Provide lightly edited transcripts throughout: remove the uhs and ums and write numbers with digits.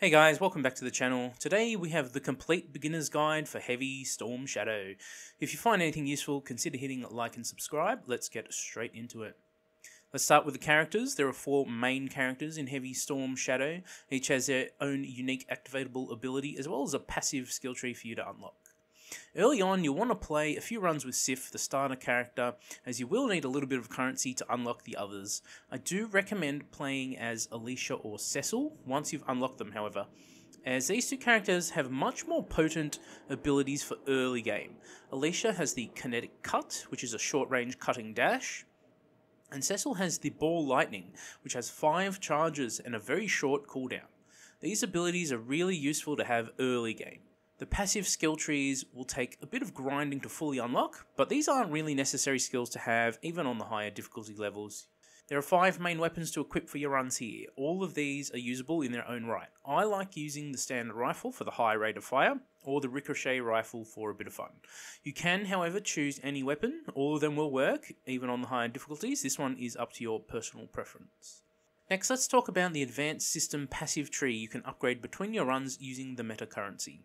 Hey guys, welcome back to the channel. Today we have the complete beginner's guide for Heavy Storm Shadow. If you find anything useful, consider hitting like and subscribe. Let's get straight into it. Let's start with the characters. There are 4 main characters in Heavy Storm Shadow. Each has their own unique activatable ability as well as a passive skill tree for you to unlock. Early on, you'll want to play a few runs with Sif, the starter character, as you will need a little bit of currency to unlock the others. I do recommend playing as Alicia or Cecil once you've unlocked them, however, as these 2 characters have much more potent abilities for early game. Alicia has the Kinetic Cut, which is a short-range cutting dash, and Cecil has the Ball Lightning, which has 5 charges and a very short cooldown. These abilities are really useful to have early game. The passive skill trees will take a bit of grinding to fully unlock, but these aren't really necessary skills to have even on the higher difficulty levels. There are 5 main weapons to equip for your runs here. All of these are usable in their own right. I like using the standard rifle for the high rate of fire, or the ricochet rifle for a bit of fun. You can, however, choose any weapon. All of them will work, even on the higher difficulties. This one is up to your personal preference. Next, let's talk about the advanced system passive tree you can upgrade between your runs using the meta currency.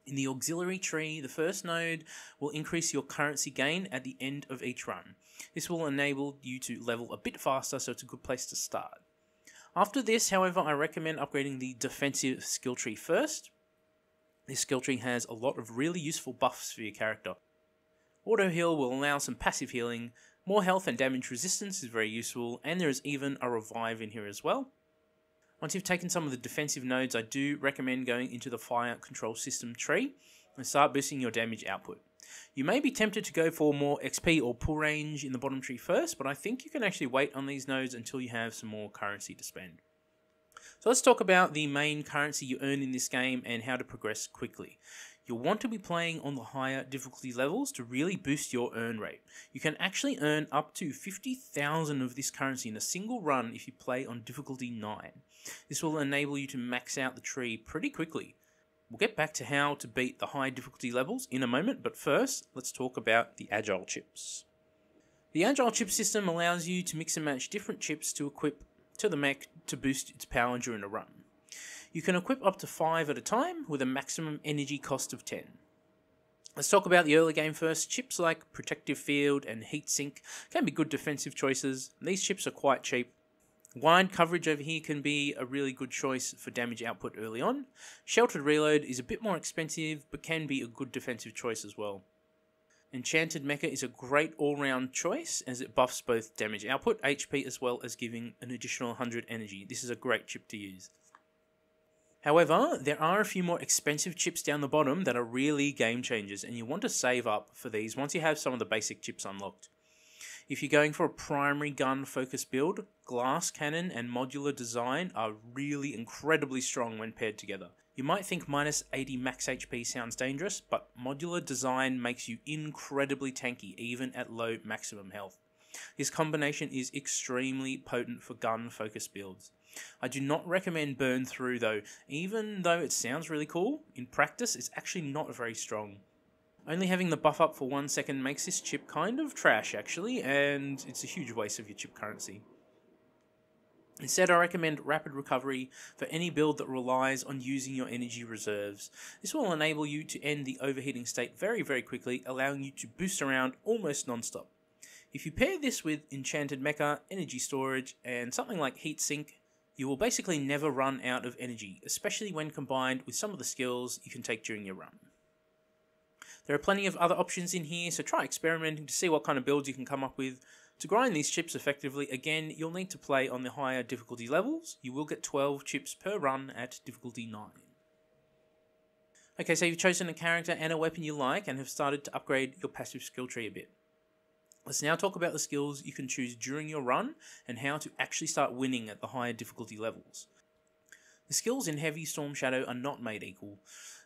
In the auxiliary tree, the first node will increase your currency gain at the end of each run. This will enable you to level a bit faster, so it's a good place to start. After this, however, I recommend upgrading the defensive skill tree first. This skill tree has a lot of really useful buffs for your character. Auto heal will allow some passive healing, more health and damage resistance is very useful, and there is even a revive in here as well. Once you've taken some of the defensive nodes, I do recommend going into the fire control system tree and start boosting your damage output. You may be tempted to go for more XP or pull range in the bottom tree first, but I think you can actually wait on these nodes until you have some more currency to spend. So let's talk about the main currency you earn in this game and how to progress quickly. You'll want to be playing on the higher difficulty levels to really boost your earn rate. You can actually earn up to 50,000 of this currency in a single run if you play on difficulty 9. This will enable you to max out the tree pretty quickly. We'll get back to how to beat the high difficulty levels in a moment, but first, let's talk about the Agile chips. The Agile chip system allows you to mix and match different chips to equip to the mech to boost its power during a run. You can equip up to 5 at a time with a maximum energy cost of 10. Let's talk about the early game first. Chips like Protective Field and Heat Sink can be good defensive choices. These chips are quite cheap. Wide coverage over here can be a really good choice for damage output early on. Sheltered Reload is a bit more expensive, but can be a good defensive choice as well. Enchanted Mecha is a great all-round choice as it buffs both damage output, HP, as well as giving an additional 100 energy. This is a great chip to use. However, there are a few more expensive chips down the bottom that are really game changers, and you want to save up for these once you have some of the basic chips unlocked. If you're going for a primary gun focus build, Glass Cannon and Modular Design are really incredibly strong when paired together. You might think minus 80 max HP sounds dangerous, but Modular Design makes you incredibly tanky even at low maximum health. This combination is extremely potent for gun focus builds. I do not recommend Burn Through though. Even though it sounds really cool, in practice it's actually not very strong. Only having the buff up for 1 second makes this chip kind of trash actually, and it's a huge waste of your chip currency. Instead, I recommend Rapid Recovery for any build that relies on using your energy reserves. This will enable you to end the overheating state very quickly, allowing you to boost around almost non-stop. If you pair this with Enchanted Mecha, Energy Storage, and something like Heat Sink, you will basically never run out of energy, especially when combined with some of the skills you can take during your run. There are plenty of other options in here, so try experimenting to see what kind of builds you can come up with. To grind these chips effectively, again, you'll need to play on the higher difficulty levels. You will get 12 chips per run at difficulty 9. Okay, so you've chosen a character and a weapon you like and have started to upgrade your passive skill tree a bit. Let's now talk about the skills you can choose during your run and how to actually start winning at the higher difficulty levels. The skills in Heavy Storm Shadow are not made equal.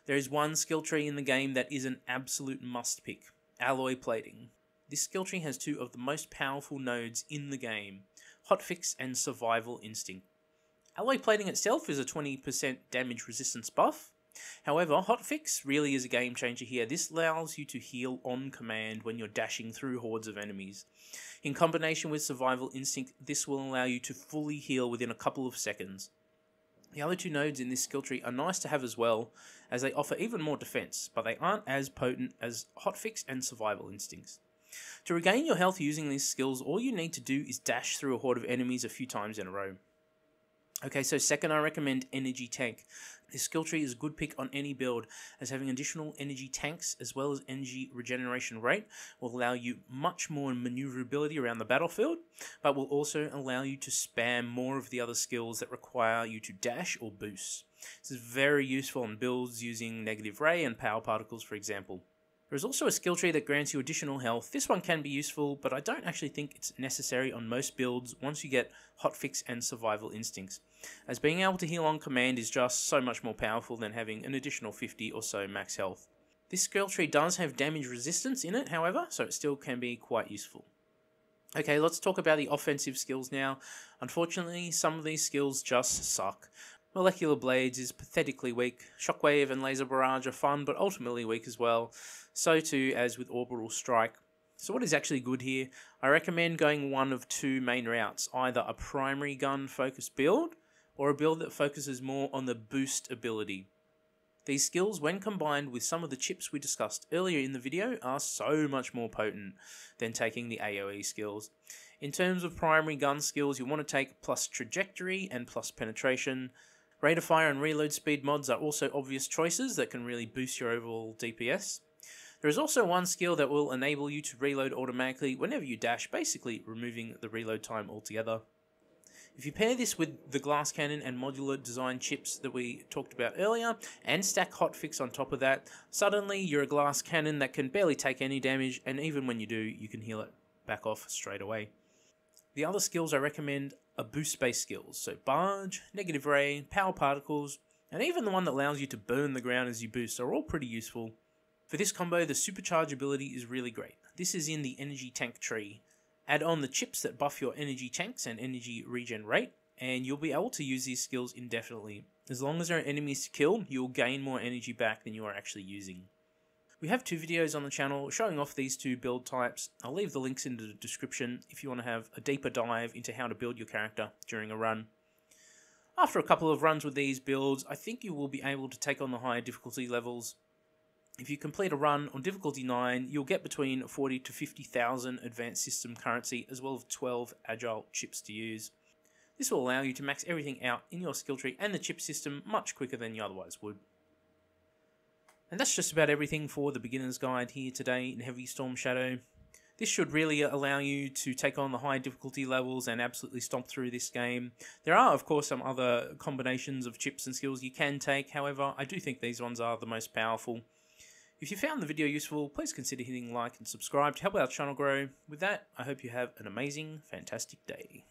There is one skill tree in the game that is an absolute must pick, Alloy Plating. This skill tree has 2 of the most powerful nodes in the game, Hotfix and Survival Instinct. Alloy Plating itself is a 20% damage resistance buff. However, Hotfix really is a game changer here. This allows you to heal on command when you're dashing through hordes of enemies. In combination with Survival Instinct, this will allow you to fully heal within a couple of seconds. The other two nodes in this skill tree are nice to have as well, as they offer even more defense, but they aren't as potent as Hotfix and Survival Instincts. To regain your health using these skills, all you need to do is dash through a horde of enemies a few times in a row. Okay, so second I recommend Energy Tank. This skill tree is a good pick on any build, as having additional energy tanks as well as energy regeneration rate will allow you much more maneuverability around the battlefield, but will also allow you to spam more of the other skills that require you to dash or boost. This is very useful on builds using Negative Ray and Power Particles, for example. There is also a skill tree that grants you additional health. This one can be useful, but I don't actually think it's necessary on most builds once you get Hotfix and Survival Instincts, as being able to heal on command is just so much more powerful than having an additional 50 or so max health. This skill tree does have damage resistance in it, however, so it still can be quite useful. Okay, let's talk about the offensive skills now. Unfortunately, some of these skills just suck. Molecular Blades is pathetically weak, Shockwave and Laser Barrage are fun but ultimately weak as well, so too as with Orbital Strike. So what is actually good here? I recommend going one of two main routes, either a primary gun focused build, or a build that focuses more on the boost ability. These skills, when combined with some of the chips we discussed earlier in the video, are so much more potent than taking the AoE skills. In terms of primary gun skills, you want to take plus Trajectory and plus Penetration. Rate of Fire and Reload Speed mods are also obvious choices that can really boost your overall DPS. There is also one skill that will enable you to reload automatically whenever you dash, basically removing the reload time altogether. If you pair this with the glass cannon and modular design chips that we talked about earlier, and stack Hotfix on top of that, suddenly you're a glass cannon that can barely take any damage, and even when you do, you can heal it back off straight away. The other skills I recommend are boost-based skills, so Barge, Negative Ray, Power Particles, and even the one that allows you to burn the ground as you boost are all pretty useful. For this combo, the Supercharge ability is really great. This is in the Energy Tank tree. Add on the chips that buff your energy tanks and energy regen rate, and you'll be able to use these skills indefinitely. As long as there are enemies to kill, you'll gain more energy back than you are actually using. We have two videos on the channel showing off these two build types. I'll leave the links in the description if you want to have a deeper dive into how to build your character during a run. After a couple of runs with these builds, I think you will be able to take on the higher difficulty levels. If you complete a run on difficulty 9, you'll get between 40 to 50,000 advanced system currency as well as 12 agile chips to use. This will allow you to max everything out in your skill tree and the chip system much quicker than you otherwise would. And that's just about everything for the beginner's guide here today in Heavy Storm Shadow. This should really allow you to take on the high difficulty levels and absolutely stomp through this game. There are of course some other combinations of chips and skills you can take, however I do think these ones are the most powerful. If you found the video useful, please consider hitting like and subscribe to help our channel grow. With that, I hope you have an amazing, fantastic day.